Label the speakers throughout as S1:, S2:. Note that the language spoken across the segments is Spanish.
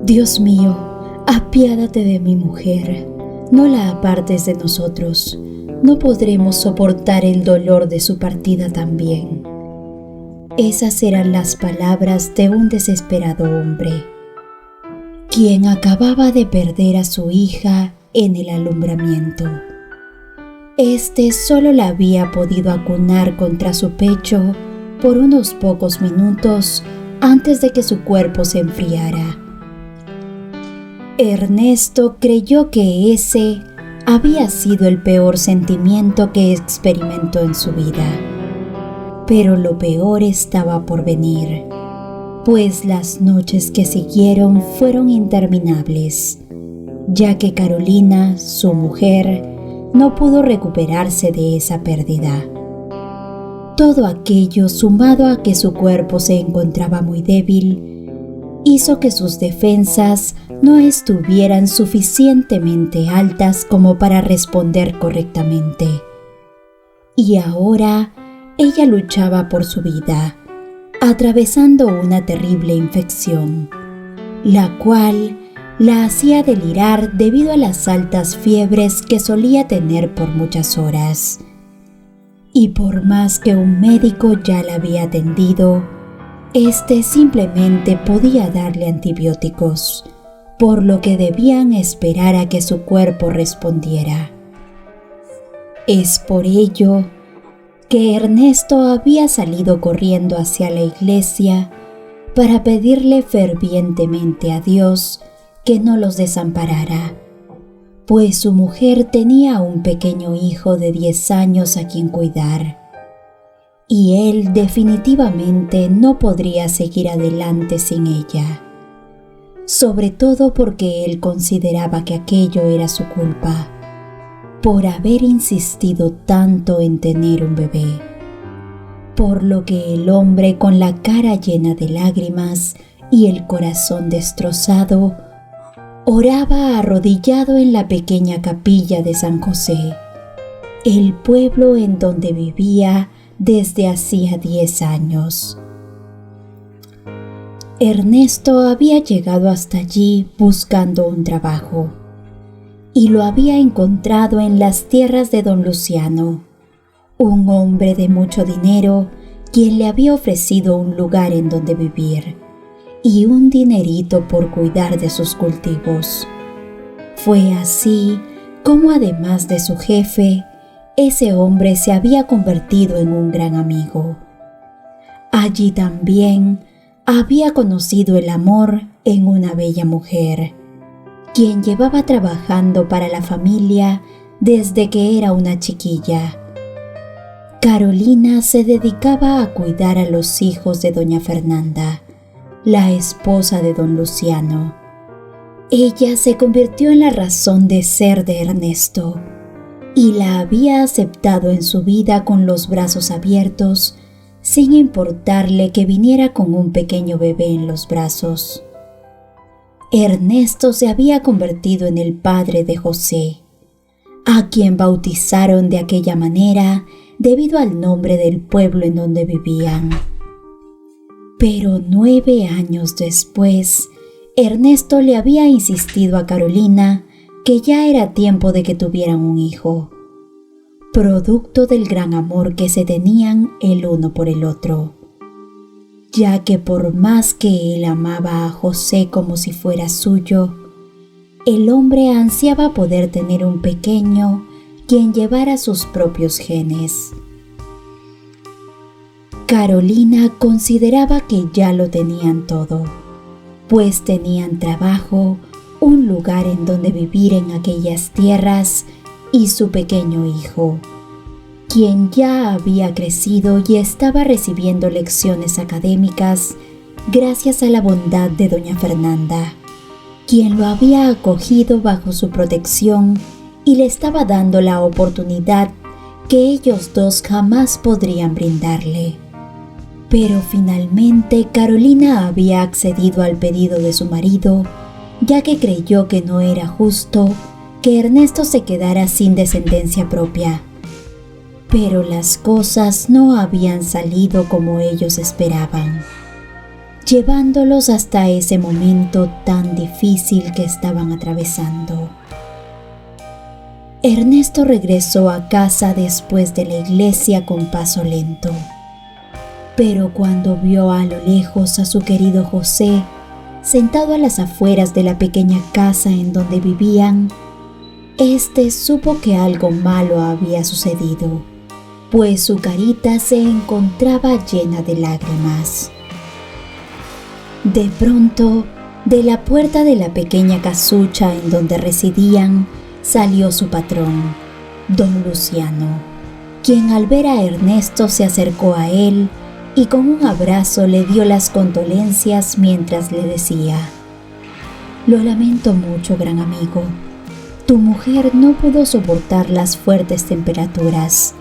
S1: Dios mío, apiádate de mi mujer, no la apartes de nosotros, no podremos soportar el dolor de su partida también. Esas eran las palabras de un desesperado hombre, quien acababa de perder a su hija en el alumbramiento. Este solo la había podido acunar contra su pecho por unos pocos minutos antes de que su cuerpo se enfriara. Ernesto creyó que ese había sido el peor sentimiento que experimentó en su vida. Pero lo peor estaba por venir, pues las noches que siguieron fueron interminables, ya que Carolina, su mujer, no pudo recuperarse de esa pérdida. Todo aquello, sumado a que su cuerpo se encontraba muy débil, hizo que sus defensas no estuvieran suficientemente altas como para responder correctamente. Y ahora ella luchaba por su vida, atravesando una terrible infección, la cual la hacía delirar debido a las altas fiebres que solía tener por muchas horas. Y por más que un médico ya la había atendido, este simplemente podía darle antibióticos, por lo que debían esperar a que su cuerpo respondiera. Es por ello que Ernesto había salido corriendo hacia la iglesia para pedirle fervientemente a Dios que no los desamparara, pues su mujer tenía un pequeño hijo de 10 años a quien cuidar, y él definitivamente no podría seguir adelante sin ella, sobre todo porque él consideraba que aquello era su culpa, por haber insistido tanto en tener un bebé, por lo que el hombre, con la cara llena de lágrimas y el corazón destrozado, oraba arrodillado en la pequeña capilla de San José, el pueblo en donde vivía desde hacía 10 años. Ernesto había llegado hasta allí buscando un trabajo y lo había encontrado en las tierras de don Luciano, un hombre de mucho dinero quien le había ofrecido un lugar en donde vivir y un dinerito por cuidar de sus cultivos. Fue así como, además de su jefe, ese hombre se había convertido en un gran amigo. Allí también había conocido el amor en una bella mujer, quien llevaba trabajando para la familia desde que era una chiquilla. Carolina se dedicaba a cuidar a los hijos de doña Fernanda, la esposa de don Luciano. Ella se convirtió en la razón de ser de Ernesto y la había aceptado en su vida con los brazos abiertos, sin importarle que viniera con un pequeño bebé en los brazos. Ernesto se había convertido en el padre de José, a quien bautizaron de aquella manera debido al nombre del pueblo en donde vivían. Pero 9 años después, Ernesto le había insistido a Carolina que ya era tiempo de que tuvieran un hijo, producto del gran amor que se tenían el uno por el otro, ya que por más que él amaba a José como si fuera suyo, el hombre ansiaba poder tener un pequeño quien llevara sus propios genes. Carolina consideraba que ya lo tenían todo, pues tenían trabajo, un lugar en donde vivir en aquellas tierras y su pequeño hijo, quien ya había crecido y estaba recibiendo lecciones académicas gracias a la bondad de doña Fernanda, quien lo había acogido bajo su protección y le estaba dando la oportunidad que ellos dos jamás podrían brindarle. Pero finalmente Carolina había accedido al pedido de su marido, ya que creyó que no era justo que Ernesto se quedara sin descendencia propia. Pero las cosas no habían salido como ellos esperaban, llevándolos hasta ese momento tan difícil que estaban atravesando. Ernesto regresó a casa después de la iglesia con paso lento, pero cuando vio a lo lejos a su querido José, sentado a las afueras de la pequeña casa en donde vivían, éste supo que algo malo había sucedido, pues su carita se encontraba llena de lágrimas. De pronto, de la puerta de la pequeña casucha en donde residían, salió su patrón, don Luciano, quien al ver a Ernesto se acercó a él y con un abrazo le dio las condolencias mientras le decía: «Lo lamento mucho, gran amigo. Tu mujer no pudo soportar las fuertes temperaturas.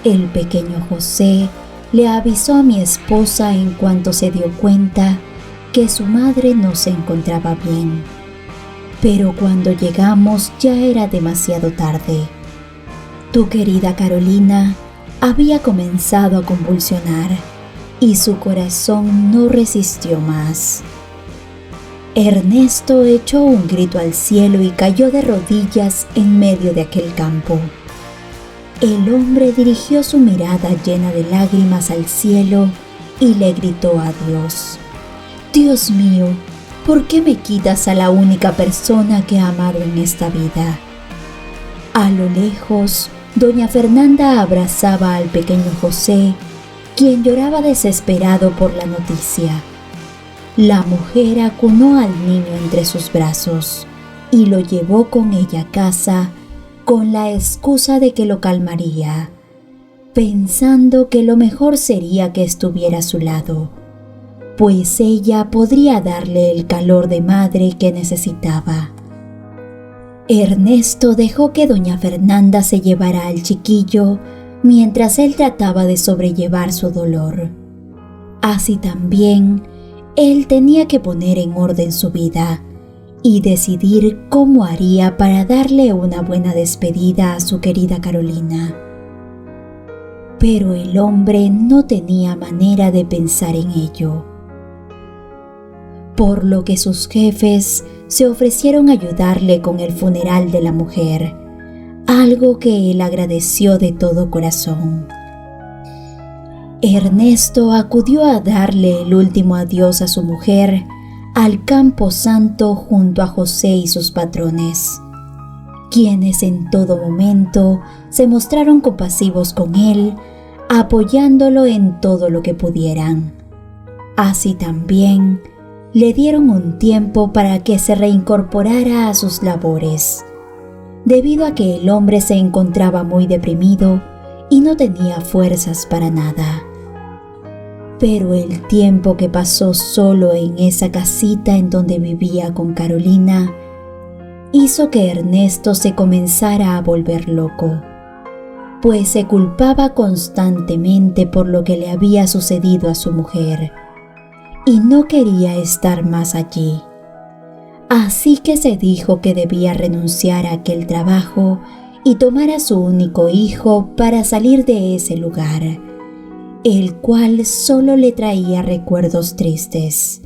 S1: El pequeño José le avisó a mi esposa en cuanto se dio cuenta que su madre no se encontraba bien. Pero cuando llegamos ya era demasiado tarde. Tu querida Carolina había comenzado a convulsionar y su corazón no resistió más». Ernesto echó un grito al cielo y cayó de rodillas en medio de aquel campo. El hombre dirigió su mirada llena de lágrimas al cielo y le gritó a Dios: «Dios mío, ¿por qué me quitas a la única persona que he amado en esta vida?». A lo lejos, doña Fernanda abrazaba al pequeño José, quien lloraba desesperado por la noticia. La mujer acunó al niño entre sus brazos y lo llevó con ella a casa con la excusa de que lo calmaría, pensando que lo mejor sería que estuviera a su lado, pues ella podría darle el calor de madre que necesitaba. Ernesto dejó que doña Fernanda se llevara al chiquillo mientras él trataba de sobrellevar su dolor. Así también, él tenía que poner en orden su vida y decidir cómo haría para darle una buena despedida a su querida Carolina. Pero el hombre no tenía manera de pensar en ello, por lo que sus jefes se ofrecieron a ayudarle con el funeral de la mujer, algo que él agradeció de todo corazón. Ernesto acudió a darle el último adiós a su mujer al Campo Santo junto a José y sus patrones, quienes en todo momento se mostraron compasivos con él, apoyándolo en todo lo que pudieran. Así también, le dieron un tiempo para que se reincorporara a sus labores, debido a que el hombre se encontraba muy deprimido y no tenía fuerzas para nada. Pero el tiempo que pasó solo en esa casita en donde vivía con Carolina hizo que Ernesto se comenzara a volver loco, pues se culpaba constantemente por lo que le había sucedido a su mujer y no quería estar más allí. Así que se dijo que debía renunciar a aquel trabajo y tomar a su único hijo para salir de ese lugar, el cual solo le traía recuerdos tristes.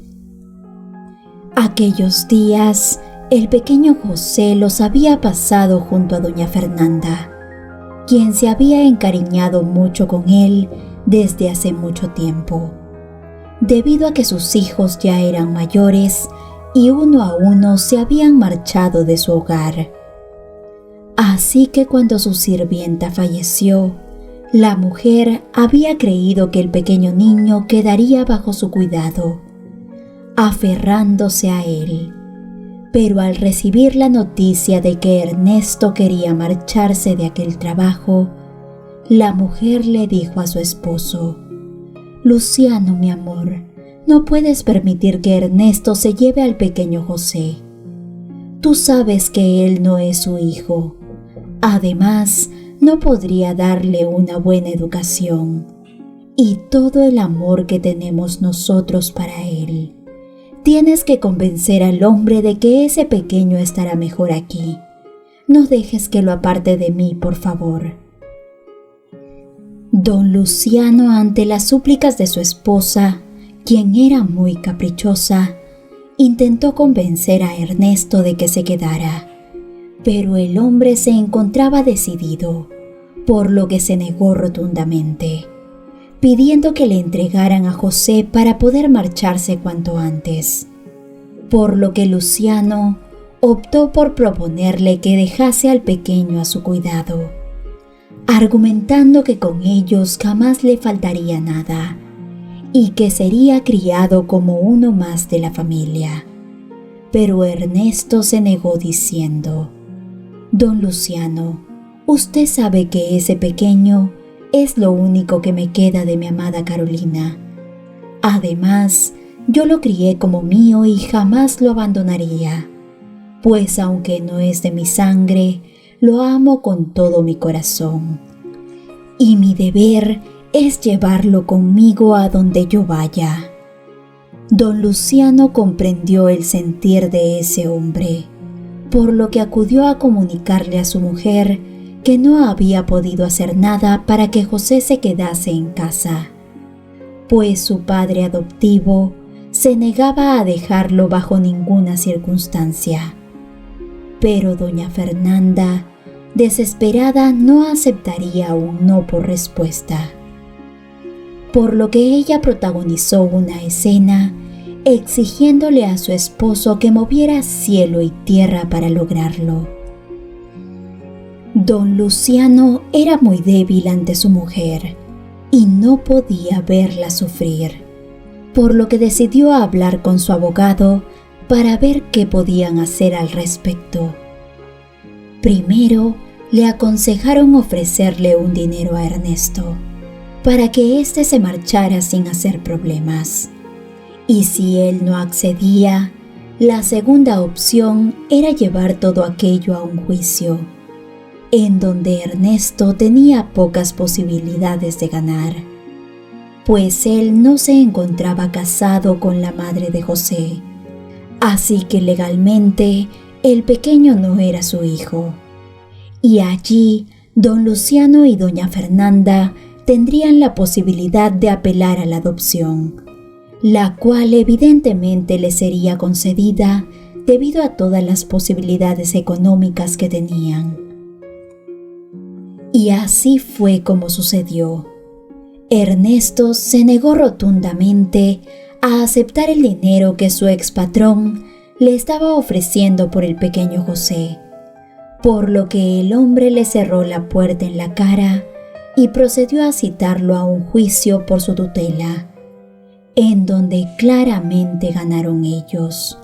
S1: Aquellos días, el pequeño José los había pasado junto a doña Fernanda, quien se había encariñado mucho con él desde hace mucho tiempo, debido a que sus hijos ya eran mayores y uno a uno se habían marchado de su hogar. Así que cuando su sirvienta falleció, la mujer había creído que el pequeño niño quedaría bajo su cuidado, aferrándose a él. Pero al recibir la noticia de que Ernesto quería marcharse de aquel trabajo, la mujer le dijo a su esposo: «Luciano, mi amor, no puedes permitir que Ernesto se lleve al pequeño José. Tú sabes que él no es su hijo. Además, no podría darle una buena educación y todo el amor que tenemos nosotros para él. Tienes que convencer al hombre de que ese pequeño estará mejor aquí. No dejes que lo aparte de mí, por favor». Don Luciano, ante las súplicas de su esposa, quien era muy caprichosa, intentó convencer a Ernesto de que se quedara, pero el hombre se encontraba decidido, por lo que se negó rotundamente, pidiendo que le entregaran a José para poder marcharse cuanto antes, por lo que Luciano optó por proponerle que dejase al pequeño a su cuidado, argumentando que con ellos jamás le faltaría nada y que sería criado como uno más de la familia. Pero Ernesto se negó diciendo: «Don Luciano, usted sabe que ese pequeño es lo único que me queda de mi amada Carolina. Además, yo lo crié como mío y jamás lo abandonaría, pues aunque no es de mi sangre, lo amo con todo mi corazón. Y mi deber es llevarlo conmigo a donde yo vaya». Don Luciano comprendió el sentir de ese hombre, por lo que acudió a comunicarle a su mujer que no había podido hacer nada para que José se quedase en casa, pues su padre adoptivo se negaba a dejarlo bajo ninguna circunstancia. Pero doña Fernanda, desesperada, no aceptaría un no por respuesta, por lo que ella protagonizó una escena exigiéndole a su esposo que moviera cielo y tierra para lograrlo. Don Luciano era muy débil ante su mujer y no podía verla sufrir, por lo que decidió hablar con su abogado para ver qué podían hacer al respecto. Primero, le aconsejaron ofrecerle un dinero a Ernesto para que éste se marchara sin hacer problemas. Y si él no accedía, la segunda opción era llevar todo aquello a un juicio, en donde Ernesto tenía pocas posibilidades de ganar, pues él no se encontraba casado con la madre de José, así que legalmente el pequeño no era su hijo. Y allí, don Luciano y doña Fernanda tendrían la posibilidad de apelar a la adopción, la cual evidentemente les sería concedida debido a todas las posibilidades económicas que tenían. Y así fue como sucedió. Ernesto se negó rotundamente a aceptar el dinero que su expatrón le estaba ofreciendo por el pequeño José, por lo que el hombre le cerró la puerta en la cara y procedió a citarlo a un juicio por su tutela, en donde claramente ganaron ellos,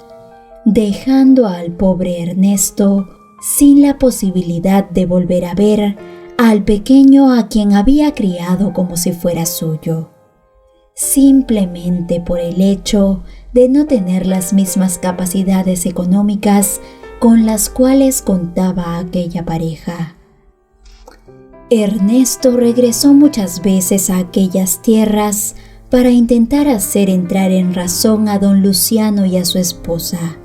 S1: dejando al pobre Ernesto sin la posibilidad de volver a ver al pequeño a quien había criado como si fuera suyo, simplemente por el hecho de no tener las mismas capacidades económicas con las cuales contaba aquella pareja. Ernesto regresó muchas veces a aquellas tierras para intentar hacer entrar en razón a don Luciano y a su esposa,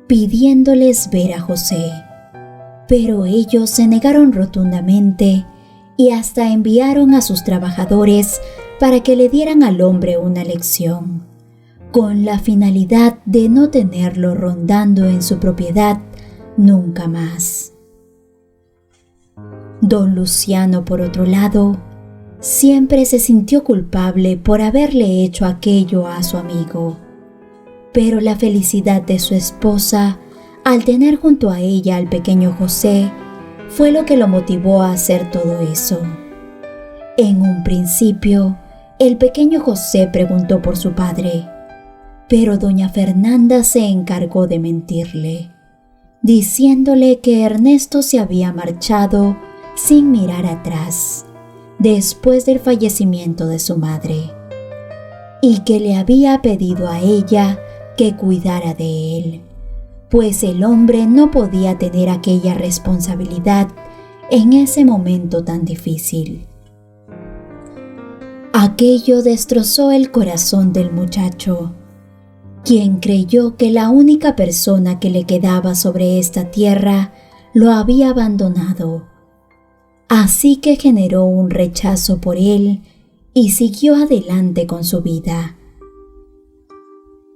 S1: pidiéndoles ver a José, pero ellos se negaron rotundamente y hasta enviaron a sus trabajadores para que le dieran al hombre una lección, con la finalidad de no tenerlo rondando en su propiedad nunca más. Don Luciano, por otro lado, siempre se sintió culpable por haberle hecho aquello a su amigo, pero la felicidad de su esposa al tener junto a ella al pequeño José fue lo que lo motivó a hacer todo eso. En un principio, el pequeño José preguntó por su padre, pero doña Fernanda se encargó de mentirle, diciéndole que Ernesto se había marchado sin mirar atrás, después del fallecimiento de su madre, y que le había pedido a ella que cuidara de él, pues el hombre no podía tener aquella responsabilidad en ese momento tan difícil. Aquello destrozó el corazón del muchacho, quien creyó que la única persona que le quedaba sobre esta tierra lo había abandonado. Así que generó un rechazo por él y siguió adelante con su vida,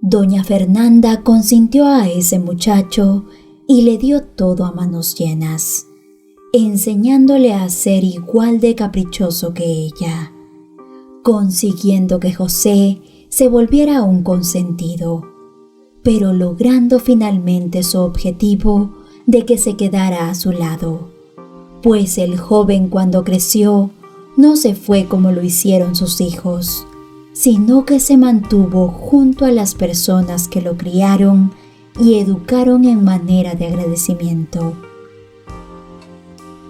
S1: Doña Fernanda consintió a ese muchacho y le dio todo a manos llenas, enseñándole a ser igual de caprichoso que ella, consiguiendo que José se volviera un consentido, pero logrando finalmente su objetivo de que se quedara a su lado, pues el joven cuando creció no se fue como lo hicieron sus hijos, sino que se mantuvo junto a las personas que lo criaron y educaron en manera de agradecimiento.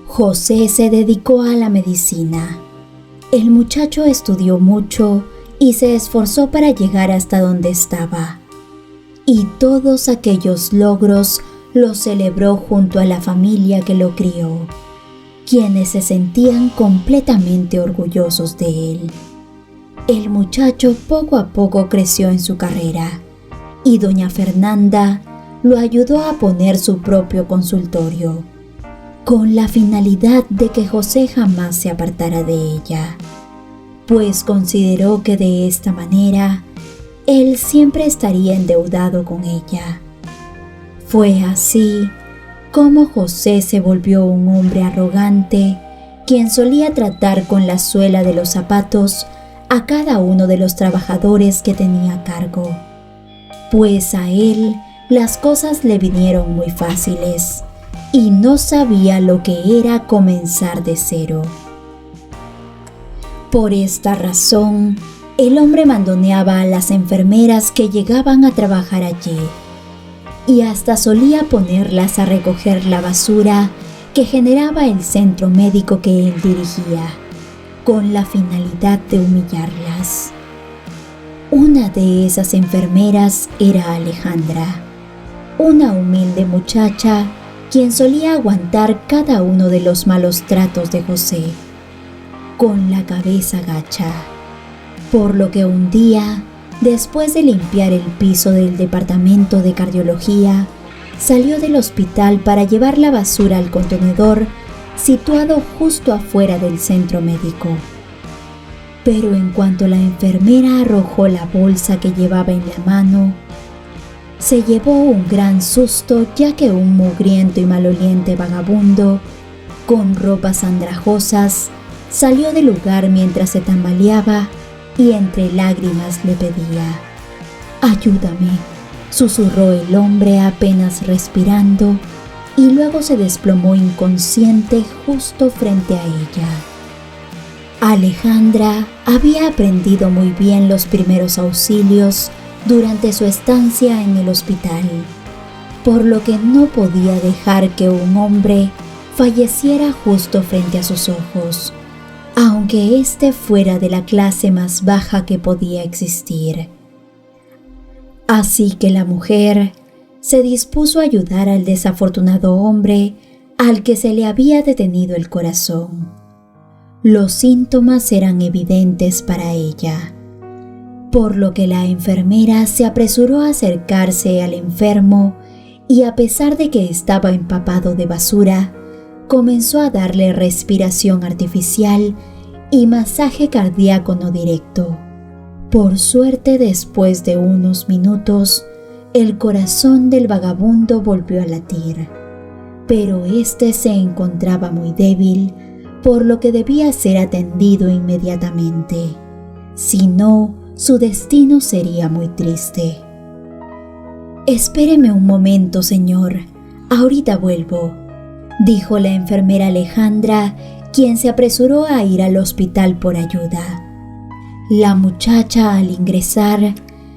S1: José se dedicó a la medicina. El muchacho estudió mucho y se esforzó para llegar hasta donde estaba. Y todos aquellos logros los celebró junto a la familia que lo crió, quienes se sentían completamente orgullosos de él. El muchacho poco a poco creció en su carrera y doña Fernanda lo ayudó a poner su propio consultorio, con la finalidad de que José jamás se apartara de ella, pues consideró que de esta manera él siempre estaría endeudado con ella. Fue así como José se volvió un hombre arrogante, quien solía tratar con la suela de los zapatos a cada uno de los trabajadores que tenía a cargo, pues a él las cosas le vinieron muy fáciles y no sabía lo que era comenzar de cero. Por esta razón, el hombre mandoneaba a las enfermeras que llegaban a trabajar allí y hasta solía ponerlas a recoger la basura que generaba el centro médico que él dirigía, con la finalidad de humillarlas. Una de esas enfermeras era Alejandra, una humilde muchacha quien solía aguantar cada uno de los malos tratos de José, con la cabeza gacha, por lo que un día, después de limpiar el piso del departamento de cardiología, salió del hospital para llevar la basura al contenedor situado justo afuera del centro médico. Pero en cuanto la enfermera arrojó la bolsa que llevaba en la mano, se llevó un gran susto, ya que un mugriento y maloliente vagabundo con ropas andrajosas salió del lugar mientras se tambaleaba y entre lágrimas le pedía: «Ayúdame», susurró el hombre apenas respirando, y luego se desplomó inconsciente justo frente a ella. Alejandra había aprendido muy bien los primeros auxilios durante su estancia en el hospital, por lo que no podía dejar que un hombre falleciera justo frente a sus ojos, aunque éste fuera de la clase más baja que podía existir. Así que la mujer se dispuso a ayudar al desafortunado hombre al que se le había detenido el corazón. Los síntomas eran evidentes para ella, por lo que la enfermera se apresuró a acercarse al enfermo y, a pesar de que estaba empapado de basura, comenzó a darle respiración artificial y masaje cardíaco no directo. Por suerte, después de unos minutos, el corazón del vagabundo volvió a latir, pero este se encontraba muy débil, por lo que debía ser atendido inmediatamente. Si no, su destino sería muy triste. «Espéreme un momento, señor. Ahorita vuelvo», dijo la enfermera Alejandra, quien se apresuró a ir al hospital por ayuda. La muchacha, al ingresar,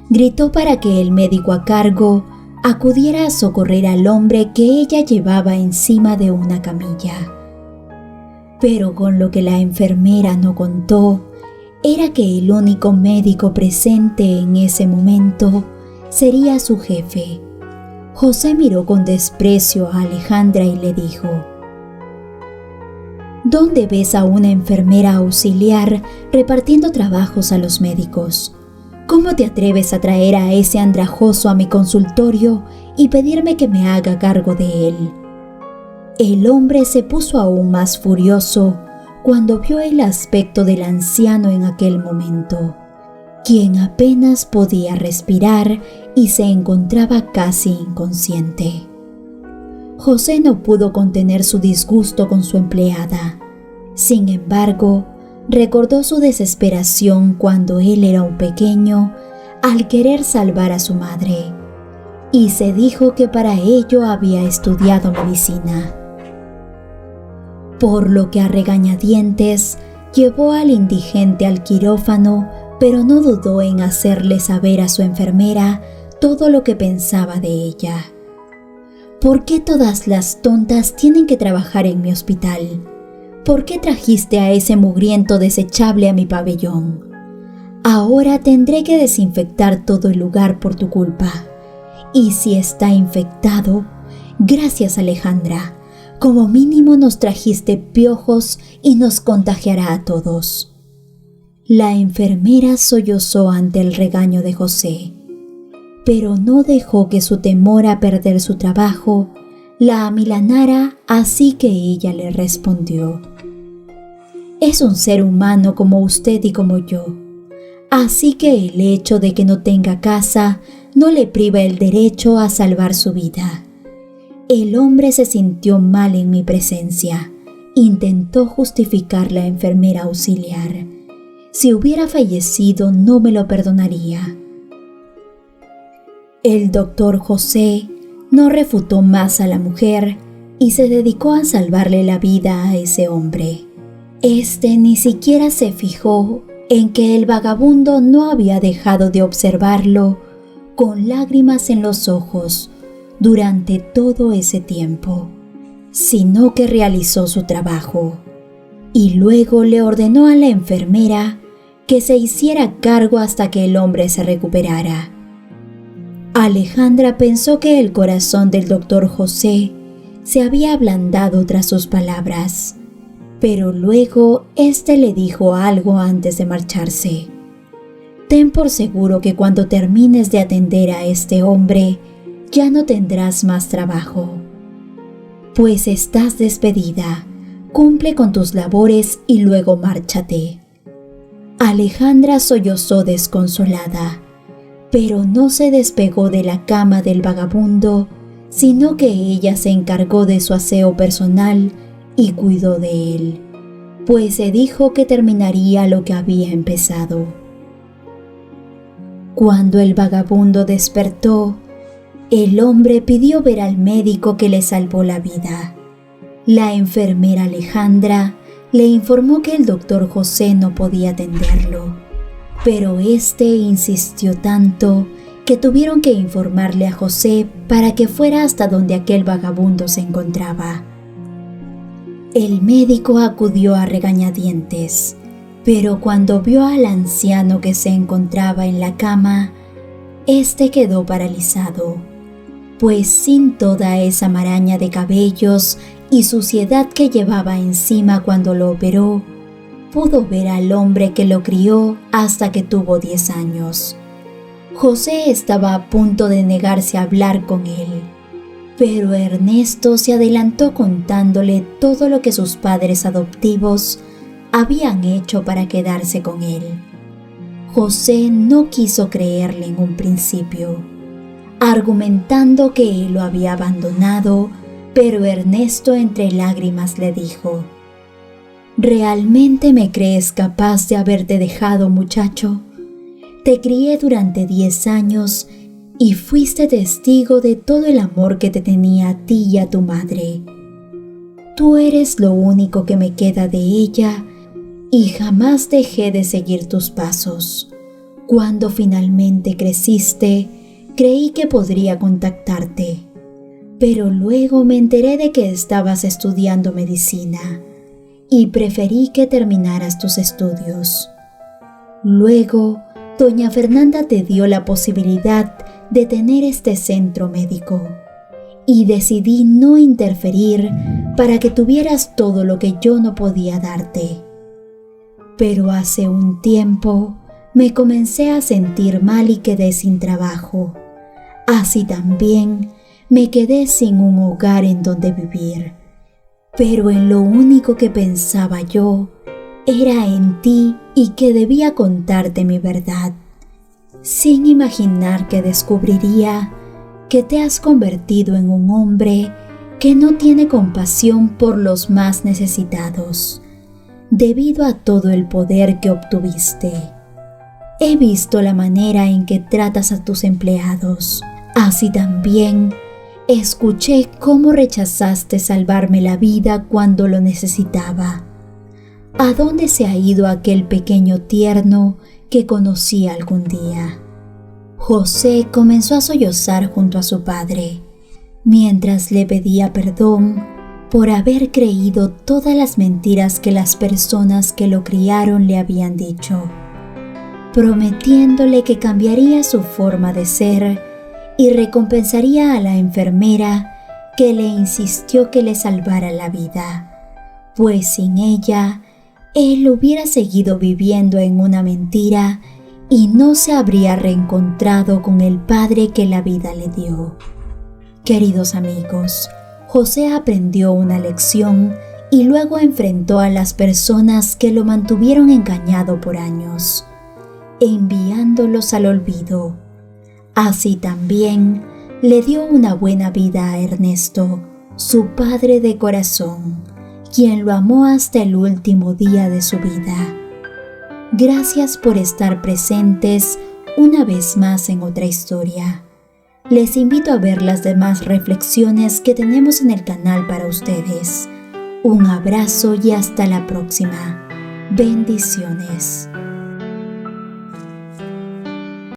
S1: gritó para que el médico a cargo acudiera a socorrer al hombre que ella llevaba encima de una camilla. Pero con lo que la enfermera no contó era que el único médico presente en ese momento sería su jefe. José miró con desprecio a Alejandra y le dijo: «¿Dónde ves a una enfermera auxiliar repartiendo trabajos a los médicos? ¿Cómo te atreves a traer a ese andrajoso a mi consultorio y pedirme que me haga cargo de él?» El hombre se puso aún más furioso cuando vio el aspecto del anciano en aquel momento quien apenas podía respirar y se encontraba casi inconsciente. José no pudo contener su disgusto con su empleada. Sin embargo, recordó su desesperación cuando él era un pequeño al querer salvar a su madre, y se dijo que para ello había estudiado medicina. Por lo que a regañadientes llevó al indigente al quirófano, pero no dudó en hacerle saber a su enfermera todo lo que pensaba de ella. ¿Por qué todas las tontas tienen que trabajar en mi hospital? ¿Por qué trajiste a ese mugriento desechable a mi pabellón? Ahora tendré que desinfectar todo el lugar por tu culpa. Y si está infectado, gracias Alejandra, como mínimo nos trajiste piojos y nos contagiará a todos. La enfermera sollozó ante el regaño de José, pero no dejó que su temor a perder su trabajo la amilanara, así que ella le respondió: es un ser humano como usted y como yo, así que el hecho de que no tenga casa no le priva el derecho a salvar su vida. El hombre se sintió mal en mi presencia, intentó justificar la enfermera auxiliar. Si hubiera fallecido no me lo perdonaría. El doctor José no refutó más a la mujer y se dedicó a salvarle la vida a ese hombre. Este ni siquiera se fijó en que el vagabundo no había dejado de observarlo con lágrimas en los ojos durante todo ese tiempo, sino que realizó su trabajo y luego le ordenó a la enfermera que se hiciera cargo hasta que el hombre se recuperara. Alejandra pensó que el corazón del doctor José se había ablandado tras sus palabras, pero luego éste le dijo algo antes de marcharse. Ten por seguro que cuando termines de atender a este hombre, ya no tendrás más trabajo. Pues estás despedida, cumple con tus labores y luego márchate. Alejandra sollozó desconsolada, pero no se despegó de la cama del vagabundo, sino que ella se encargó de su aseo personal y cuidó de él, pues se dijo que terminaría lo que había empezado. Cuando el vagabundo despertó, el hombre pidió ver al médico que le salvó la vida. La enfermera Alejandra le informó que el doctor José no podía atenderlo, pero éste insistió tanto que tuvieron que informarle a José para que fuera hasta donde aquel vagabundo se encontraba. El médico acudió a regañadientes, pero cuando vio al anciano que se encontraba en la cama, éste quedó paralizado, pues sin toda esa maraña de cabellos y suciedad que llevaba encima cuando lo operó, pudo ver al hombre que lo crió hasta que tuvo 10 años. José estaba a punto de negarse a hablar con él, pero Ernesto se adelantó contándole todo lo que sus padres adoptivos habían hecho para quedarse con él. José no quiso creerle en un principio, argumentando que él lo había abandonado, pero Ernesto entre lágrimas le dijo: ¿realmente me crees capaz de haberte dejado, muchacho? Te crié durante 10 años y fuiste testigo de todo el amor que te tenía a ti y a tu madre. Tú eres lo único que me queda de ella y jamás dejé de seguir tus pasos. Cuando finalmente creciste, creí que podría contactarte, pero luego me enteré de que estabas estudiando medicina y preferí que terminaras tus estudios. Luego, doña Fernanda te dio la posibilidad de tener este centro médico y decidí no interferir para que tuvieras todo lo que yo no podía darte. Pero hace un tiempo me comencé a sentir mal y quedé sin trabajo. Así también me quedé sin un hogar en donde vivir. Pero en lo único que pensaba yo era en ti y que debía contarte mi verdad. sin imaginar que descubriría que te has convertido en un hombre que no tiene compasión por los más necesitados, debido a todo el poder que obtuviste. He visto la manera en que tratas a tus empleados. Así también escuché cómo rechazaste salvarme la vida cuando lo necesitaba. ¿A dónde se ha ido aquel pequeño tierno que conocí algún día? José comenzó a sollozar junto a su padre, mientras le pedía perdón por haber creído todas las mentiras que las personas que lo criaron le habían dicho, prometiéndole que cambiaría su forma de ser y recompensaría a la enfermera que le insistió que le salvara la vida, pues sin ella, él hubiera seguido viviendo en una mentira y no se habría reencontrado con el padre que la vida le dio. Queridos amigos, José aprendió una lección y luego enfrentó a las personas que lo mantuvieron engañado por años, enviándolos al olvido. Así también le dio una buena vida a Ernesto, su padre de corazón, quien lo amó hasta el último día de su vida. Gracias por estar presentes una vez más en otra historia. Les invito a ver las demás reflexiones que tenemos en el canal para ustedes. Un abrazo y hasta la próxima. Bendiciones.